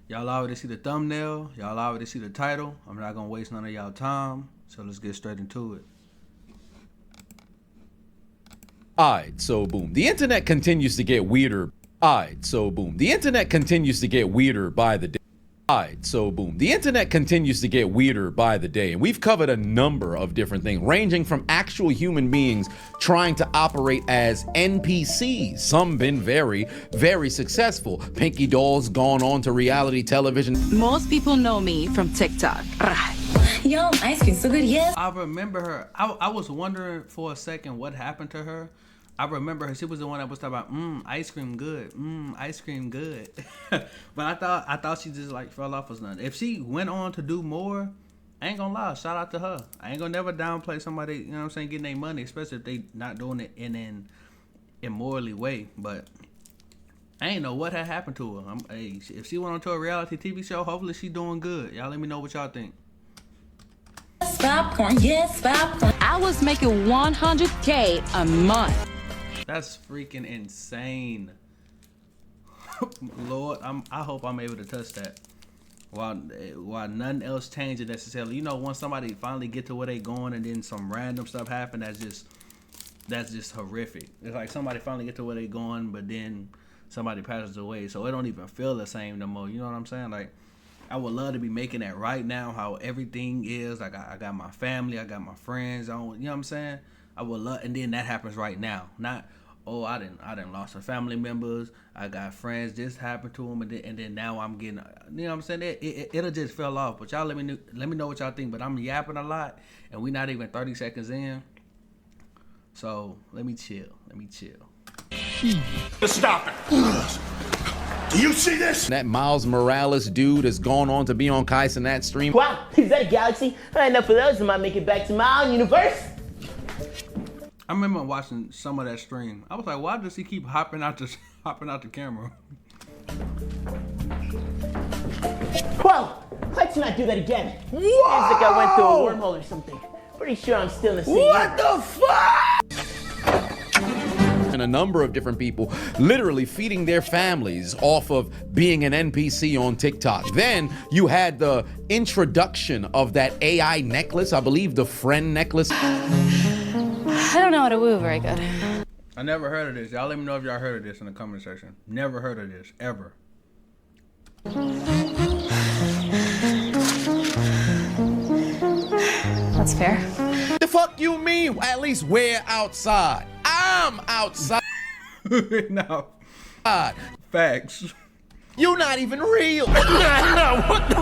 Y'all already see the thumbnail. Y'all already see the title. I'm not gonna waste none of y'all time. So let's get straight into it. Alright, so boom. The internet continues to get weirder. Alright, so boom. The internet continues to get weirder by the day. Alright, so boom. The internet continues to get weirder by the day, and we've covered a number of different things, ranging from actual human beings trying to operate as NPCs. Some been very, very successful. Pinky Doll's gone on to reality television. Most people know me from TikTok. Yo, ice cream so good, yes. I remember her. I was wondering for a second what happened to her. I remember her. She was the one that was talking about, ice cream good, ice cream good. But I thought she just like fell off or something. If she went on to do more, I ain't gonna lie, shout out to her. I ain't gonna never downplay somebody, you know what I'm saying, getting their money, especially if they not doing it in an immorally way. But I ain't know what had happened to her. Hey, if she went on to a reality TV show, hopefully she doing good. Y'all let me know what y'all think. Popcorn, yes, popcorn. I was making 100K a month. That's freaking insane. Lord, I hope I'm able to touch that. While nothing else changes necessarily. You know, once somebody finally get to where they going and then some random stuff happen, that's just horrific. It's like somebody finally get to where they going, but then somebody passes away, so it don't even feel the same no more. You know what I'm saying? Like, I would love to be making that right now, how everything is. Like, I got my family, I got my friends on, you know what I'm saying? I would love, and then that happens right now. Not, oh, I didn't lost some family members. I got friends. This happened to them, and then now I'm getting, you know what I'm saying? It'll just fell off. But y'all let me know what y'all think. But I'm yapping a lot, and we not even 30 seconds in. So let me chill. Stop it. Do you see this? That Miles Morales dude has gone on to be on Kai Cenat stream. Wow, is that a galaxy? I enough of those. I might make it back to my own universe. I remember watching some of that stream. I was like, why does he keep hopping out the camera? Whoa, let's not do that again. Whoa! It's like I went through a wormhole or something. Pretty sure I'm still in the same What the fuck? And a number of different people literally feeding their families off of being an NPC on TikTok. Then you had the introduction of that AI necklace, I believe the friend necklace. I don't know how to woo very good. I never heard of this. Y'all let me know if y'all heard of this in the comment section. Never heard of this, ever. That's fair. The fuck you mean? At least we're outside. I'm outside. No. Facts. You're not even real. What the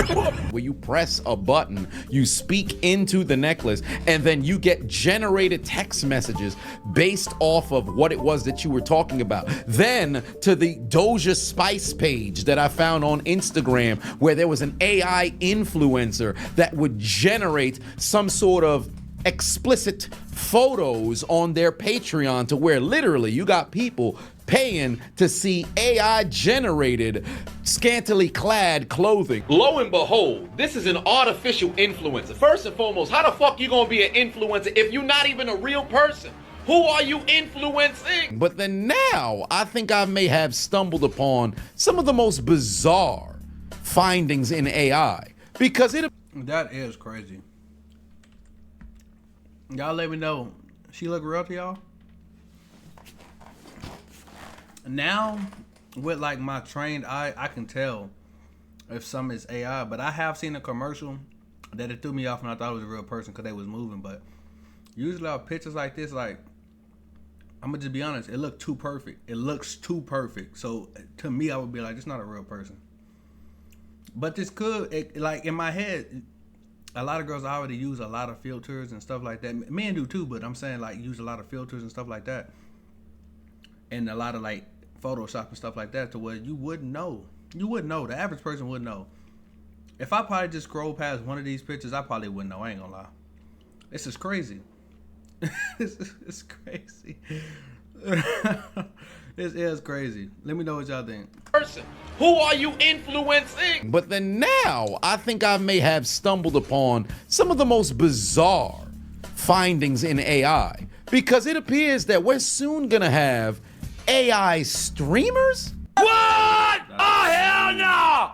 fuck? Where you press a button, you speak into the necklace, and then you get generated text messages based off of what it was that you were talking about. Then to the Doja Spice page that I found on Instagram, where there was an AI influencer that would generate some sort of explicit photos on their Patreon, to where literally you got people paying to see AI generated scantily clad clothing. Lo and behold, this is an artificial influencer. First and foremost, how the fuck you gonna be an influencer if you're not even a real person? Who are you influencing? But then now, I think I may have stumbled upon some of the most bizarre findings in AI, because That is crazy. Y'all let me know. She look real to y'all? Now, with like my trained eye, I can tell if some is AI. But I have seen a commercial that it threw me off, and I thought it was a real person because they was moving. But usually our pictures like this, like, I'm gonna just be honest, it looked too perfect. It looks too perfect. So to me, I would be like, it's not a real person. But this could, like in my head, a lot of girls already use a lot of filters and stuff like that. Men do too, but I'm saying like use a lot of filters and stuff like that. And a lot of like Photoshop and stuff like that, to where you wouldn't know. You wouldn't know. The average person wouldn't know. If I probably just scroll past one of these pictures, I probably wouldn't know. I ain't gonna lie. This is crazy. It's crazy. This is crazy. Let me know what y'all think. person. Who are you influencing? But then now, I think I may have stumbled upon some of the most bizarre findings in AI, because it appears that we're soon gonna have AI streamers? What? Oh, hell no!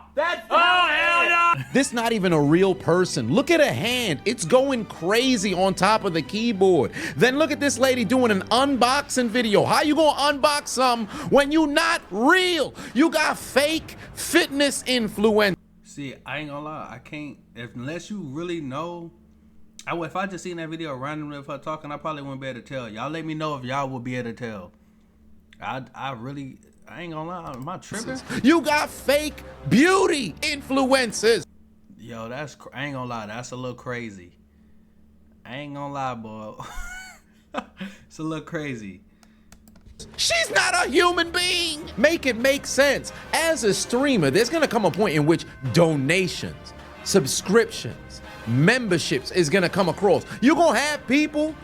This not even a real person. Look at her hand. It's going crazy on top of the keyboard. Then look at this lady doing an unboxing video. How you gonna unbox something when you not real? You got fake fitness influence. See, I ain't gonna lie. I can't, unless you really know. If I just seen that video randomly of her talking, I probably wouldn't be able to tell. Y'all let me know if y'all will be able to tell. I ain't gonna lie. Am I tripping? You got fake beauty influencers. Yo, I ain't gonna lie. That's a little crazy. I ain't gonna lie, boy. It's a little crazy. She's not a human being. Make it make sense. As a streamer, there's gonna come a point in which donations, subscriptions, memberships is gonna come across. You're gonna have people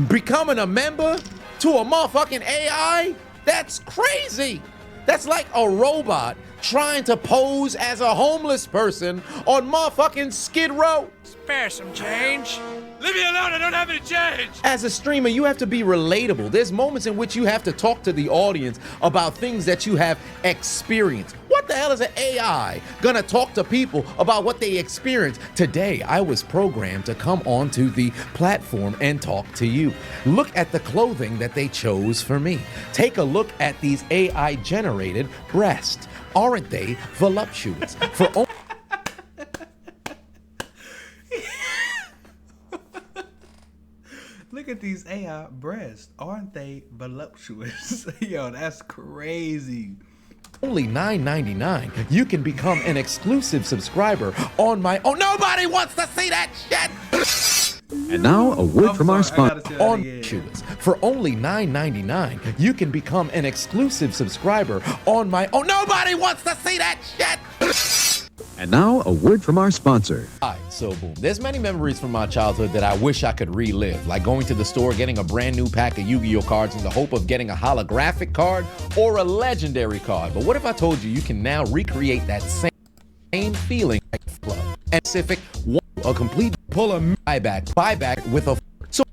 becoming a member to a motherfucking AI? That's crazy. That's like a robot trying to pose as a homeless person on motherfucking Skid Row. Spare some change. Leave me alone, I don't have any change. As a streamer, you have to be relatable. There's moments in which you have to talk to the audience about things that you have experienced. What the hell is an AI gonna talk to people about what they experienced? Today, I was programmed to come onto the platform and talk to you. Look at the clothing that they chose for me. Take a look at these AI-generated breasts. Aren't they voluptuous? For only Look at these AI breasts. Aren't they voluptuous? Yo, that's crazy. only $9.99, you can become an exclusive subscriber on my own. Nobody wants to see that shit. And now a word from our sponsor. On Shoeless. For only $9.99, you can become an exclusive subscriber on my own. Nobody wants to see that shit. And now a word from our sponsor. Alright, so boom. There's many memories from my childhood that I wish I could relive, like going to the store, getting a brand new pack of Yu-Gi-Oh cards in the hope of getting a holographic card or a legendary card. But what if I told you you can now recreate that same feeling like Club and Pacific, a complete pull a buyback with a so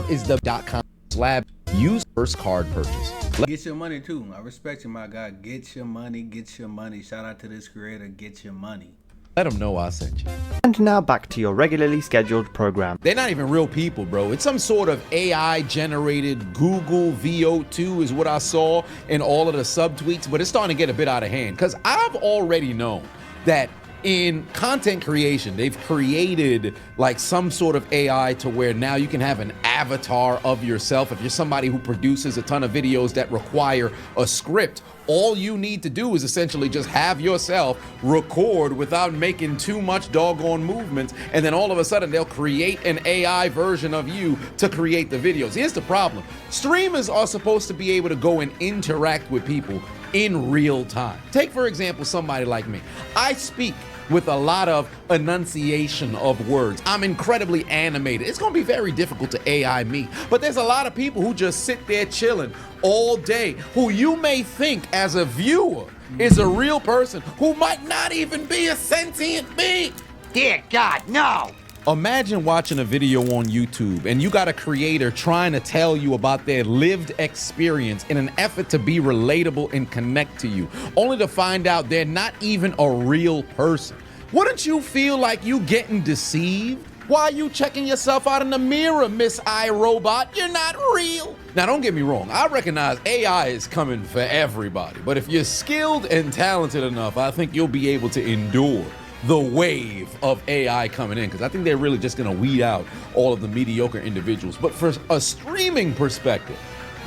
is the .com slab use first card purchase. Get your money too. I respect you, my guy. Get your money. Get your money. Shout out to this creator. Get your money. Let them know I sent you. And now back to your regularly scheduled program. They're not even real people, bro. It's some sort of AI generated Google VO2 is what I saw in all of the subtweets, but it's starting to get a bit out of hand because I've already known that in content creation, they've created like some sort of AI to where now you can have an avatar of yourself. If you're somebody who produces a ton of videos that require a script, all you need to do is essentially just have yourself record without making too much doggone movements, and then all of a sudden they'll create an AI version of you to create the videos. Here's the problem. Streamers are supposed to be able to go and interact with people in real time. Take, for example, somebody like me. I speak with a lot of enunciation of words. I'm incredibly animated. It's gonna be very difficult to AI me, but there's a lot of people who just sit there chilling all day, who you may think as a viewer is a real person, who might not even be a sentient being. Dear God, no! Imagine watching a video on YouTube and you got a creator trying to tell you about their lived experience in an effort to be relatable and connect to you, only to find out they're not even a real person. Wouldn't you feel like you getting deceived? Why are you checking yourself out in the mirror, Miss iRobot? You're not real. Now, don't get me wrong. I recognize AI is coming for everybody, but if you're skilled and talented enough, I think you'll be able to endure the wave of AI coming in, because I think they're really just going to weed out all of the mediocre individuals. But for a streaming perspective,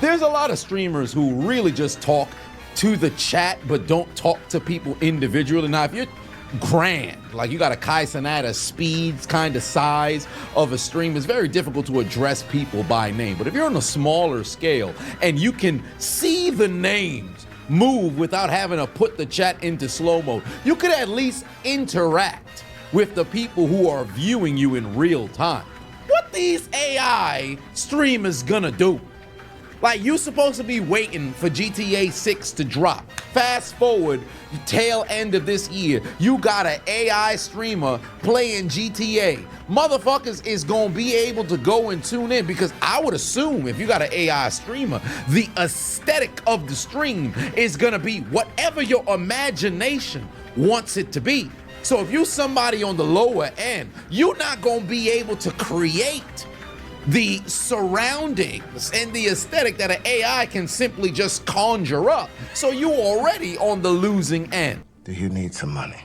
there's a lot of streamers who really just talk to the chat but don't talk to people individually. Now, if you're grand, like you got a Kai Cenat speeds kind of size of a stream, it's very difficult to address people by name. But if you're on a smaller scale and you can see the names move without having to put the chat into slow mode, you could at least interact with the people who are viewing you in real time. What these AI streamers gonna do? Like, you supposed to be waiting for GTA 6 to drop. Fast forward, tail end of this year, you got an AI streamer playing GTA. Motherfuckers is gonna be able to go and tune in, because I would assume if you got an AI streamer, the aesthetic of the stream is gonna be whatever your imagination wants it to be. So if you somebody on the lower end, you're not going to be able to create the surroundings and the aesthetic that an AI can simply just conjure up. So you're already on the losing end. Do you need some money?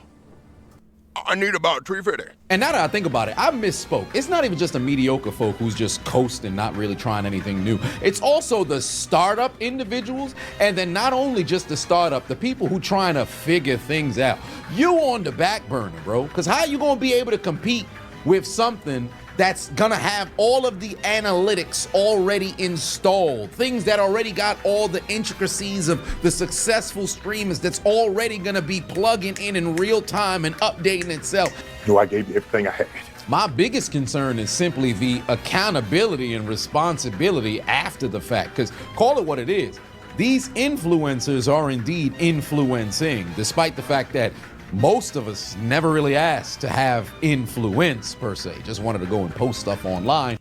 I need about 350. And now that I think about it, I misspoke. It's not even just a mediocre folk who's just coasting, not really trying anything new. It's also the startup individuals, and then not only just the startup, the people who trying to figure things out. You on the back burner, bro, because how you gonna be able to compete with something that's gonna have all of the analytics already installed, things that already got all the intricacies of the successful streamers that's already gonna be plugging in real time and updating itself? No, I gave you everything I had. My biggest concern is simply the accountability and responsibility after the fact, because call it what it is. These influencers are indeed influencing, despite the fact that most of us never really asked to have influence per se, just wanted to go and post stuff online.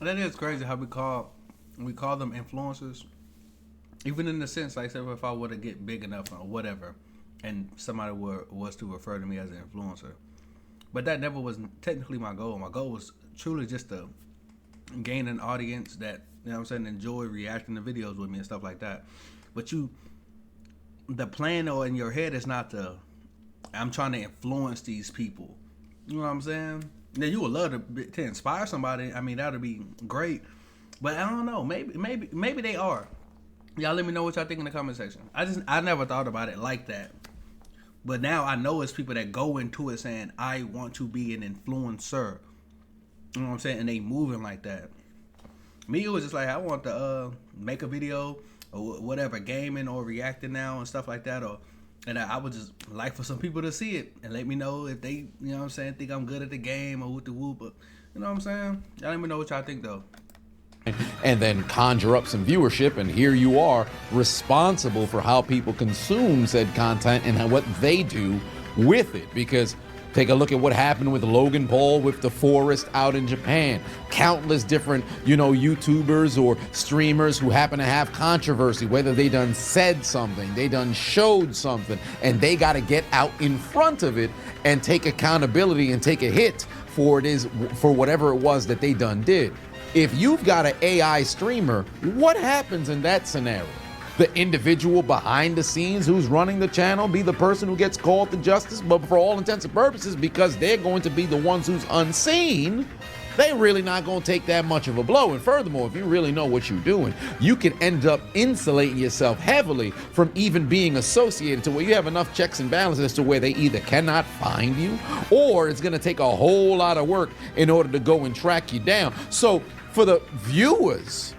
That is crazy how we call them influencers, even in the sense, like, say, if I were to get big enough or whatever, and somebody was to refer to me as an influencer, but that never was technically my goal. My goal was truly just to gain an audience that, you know what I'm saying, enjoy reacting to videos with me and stuff like that. But the plan or in your head is not I'm trying to influence these people. You know what I'm saying? Now, you would love to inspire somebody. I mean, that would be great. But I don't know. Maybe they are. Y'all let me know what y'all think in the comment section. I never thought about it like that. But now I know it's people that go into it saying, I want to be an influencer. You know what I'm saying? And they moving like that. Me, it was just like, I want to make a video or whatever, gaming or reacting now and stuff like that, and I would just like for some people to see it and let me know if they, you know what I'm saying, think I'm good at the game or with the whoop. But you know what I'm saying? Y'all let me know what y'all think though. And then conjure up some viewership, and here you are responsible for how people consume said content and what they do with it. Because take a look at what happened with Logan Paul with the forest out in Japan. Countless different, YouTubers or streamers who happen to have controversy, whether they done said something, they done showed something, and they got to get out in front of it and take accountability and take a hit for whatever it was that they done did. If you've got an AI streamer, what happens in that scenario? The individual behind the scenes who's running the channel be the person who gets called to justice, but for all intents and purposes, because they're going to be the ones who's unseen, they really not going to take that much of a blow. And furthermore, if you really know what you're doing, you can end up insulating yourself heavily from even being associated to where you have enough checks and balances to where they either cannot find you or it's going to take a whole lot of work in order to go and track you down. So for the viewers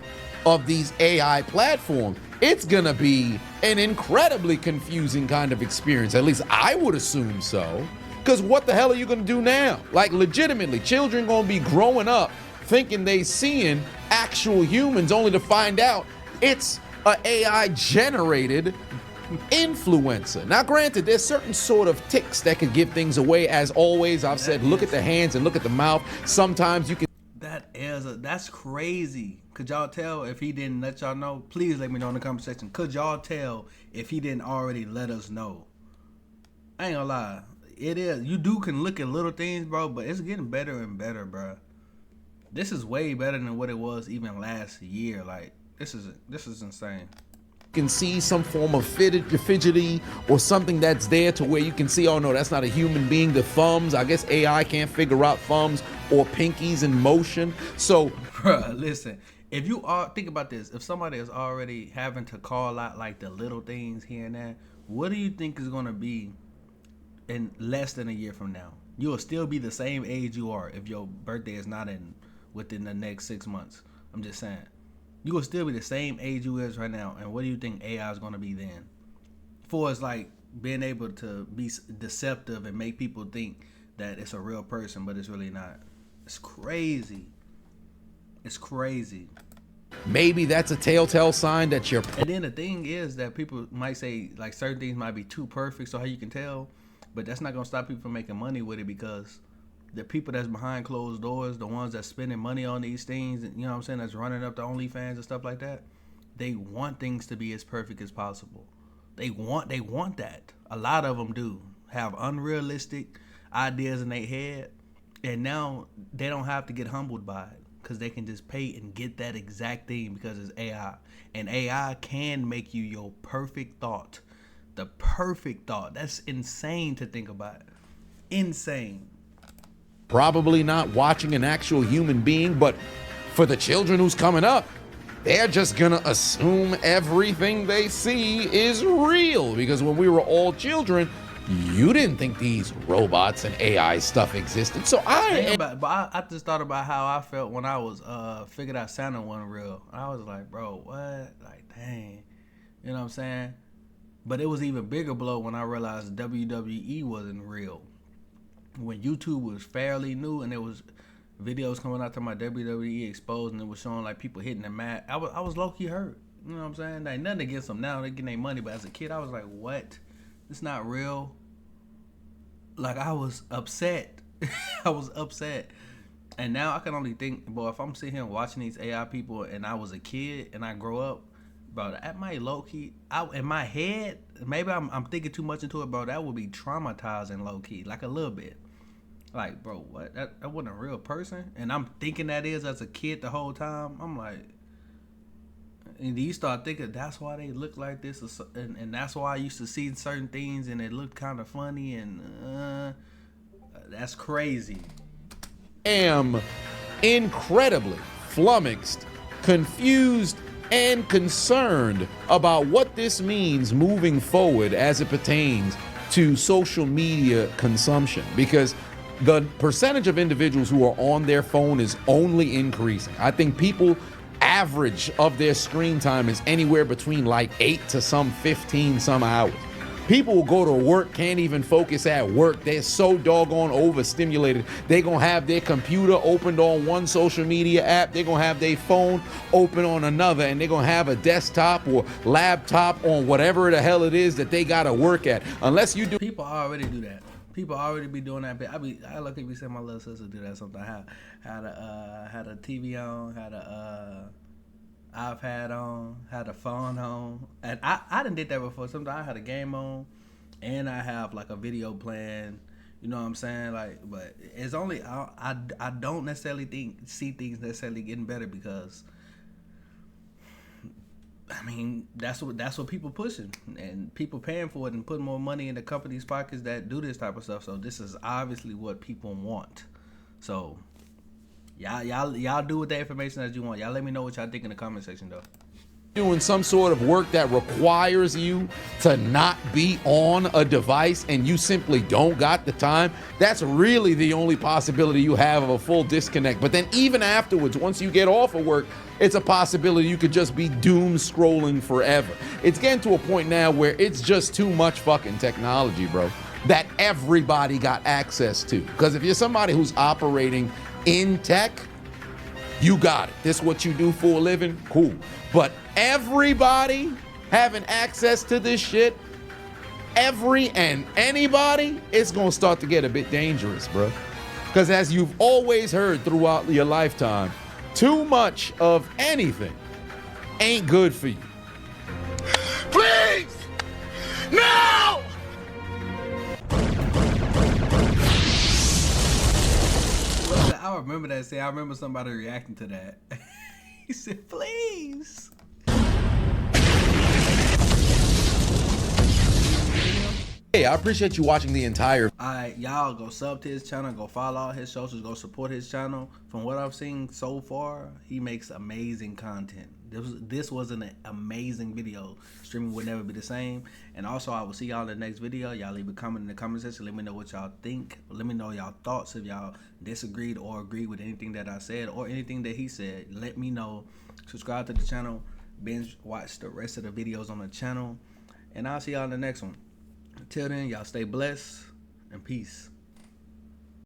of these AI platforms, it's gonna be an incredibly confusing kind of experience. At least I would assume so. Because what the hell are you gonna do now? Like, legitimately, children gonna be growing up thinking they seeing actual humans only to find out it's an AI generated influencer. Now, granted, there's certain sort of tics that could give things away. As always, I've said, look at the hands and look at the mouth. Sometimes you can. That's crazy. Could y'all tell if he didn't let y'all know? Please let me know in the comment section. Could y'all tell if he didn't already let us know? I ain't gonna lie. It is. You can look at little things, bro, but it's getting better and better, bro. This is way better than what it was even last year. Like, this is insane. Can see some form of fidgety or something that's there to where you can see, oh no, that's not a human being. The thumbs, I guess AI can't figure out thumbs or pinkies in motion. So, bruh, listen, if you think about this, if somebody is already having to call out like the little things here and there, what do you think is gonna be in less than a year from now? You will still be the same age you are if your birthday is not within the next 6 months. I'm just saying. You will still be the same age you is right now, and what do you think AI is going to be then? For it's like being able to be deceptive and make people think that it's a real person, but it's really not. It's crazy. It's crazy. Maybe that's a telltale sign that you're. And then the thing is that people might say like certain things might be too perfect, so how you can tell, but that's not going to stop people from making money with it, because the people that's behind closed doors, the ones that's spending money on these things, you know what I'm saying, that's running up the OnlyFans and stuff like that, they want things to be as perfect as possible. They want that. A lot of them do. have unrealistic ideas in their head, and now they don't have to get humbled by it because they can just pay and get that exact thing because it's AI. And AI can make you your perfect thought. The perfect thought. That's insane to think about. Insane. Probably not watching an actual human being, but for the children who's coming up, they're just gonna assume everything they see is real, because when we were all children, you didn't think these robots and AI stuff existed. So I just thought about how I felt when I was figured out Santa wasn't real. I was like, bro, what? Like, dang. You know what I'm saying? But it was even bigger blow when I realized WWE wasn't real. When YouTube was fairly new and there was videos coming out to my WWE exposed and it was showing like people hitting the mat, I was low-key hurt. You know what I'm saying? Like, nothing against them now, they're getting their money, but as a kid I was like, what? It's not real. Like, I was upset. I was upset. And now I can only think, boy, if I'm sitting here watching these AI people and I was a kid and I grow up, bro, that might low-key, in my head, maybe I'm thinking too much into it, bro, that would be traumatizing low-key, like a little bit. Like, bro, what? That wasn't a real person? And I'm thinking that is as a kid the whole time. I'm like, and you start thinking that's why they look like this, and that's why I used to see certain things and it looked kind of funny, and that's crazy. Am incredibly flummoxed, confused, and concerned about what this means moving forward as it pertains to social media consumption, because the percentage of individuals who are on their phone is only increasing. I think people average of their screen time is anywhere between like 8 to some 15 some hours. People will go to work, can't even focus at work. They're so doggone overstimulated. They're gonna have their computer opened on one social media app, they're gonna have their phone open on another, and they're gonna have a desktop or laptop on whatever the hell it is that they gotta work at. Unless you do. People already do that. People already be doing that. I look at me say my little sister do that sometimes. Had a TV on, had a iPad on, had a phone on, and I done did that before. Sometimes I had a game on, and I have like a video playing. You know what I'm saying? Like, but it's only I don't necessarily see things necessarily getting better, because I mean that's what people pushing, and people paying for it and putting more money in the company's pockets that do this type of stuff. So this is obviously what people want. So y'all do with that information as you want. Y'all let me know what y'all think in the comment section though. Doing some sort of work that requires you to not be on a device and you simply don't got the time, that's really the only possibility you have of a full disconnect. But then even afterwards, once you get off of work, it's a possibility you could just be doom scrolling forever. It's getting to a point now where it's just too much fucking technology, bro, that everybody got access to. Because if you're somebody who's operating in tech, you got it. This is what you do for a living, cool. But everybody having access to this shit, every and anybody, it's gonna start to get a bit dangerous, bro. Because as you've always heard throughout your lifetime, too much of anything ain't good for you. Please! No! I remember that saying. I remember somebody reacting to that. He said, please. Hey, I appreciate you watching the entire. Alright, y'all go sub to his channel, go follow all his socials, go support his channel. From what I've seen so far, he makes amazing content. This was an amazing video. Streaming would never be the same. And also, I will see y'all in the next video. Y'all leave a comment in the comment section. Let me know what y'all think. Let me know y'all thoughts. If y'all disagreed or agreed with anything that I said or anything that he said, let me know. Subscribe to the channel. Binge watch the rest of the videos on the channel. And I'll see y'all in the next one. Until then, y'all stay blessed and peace.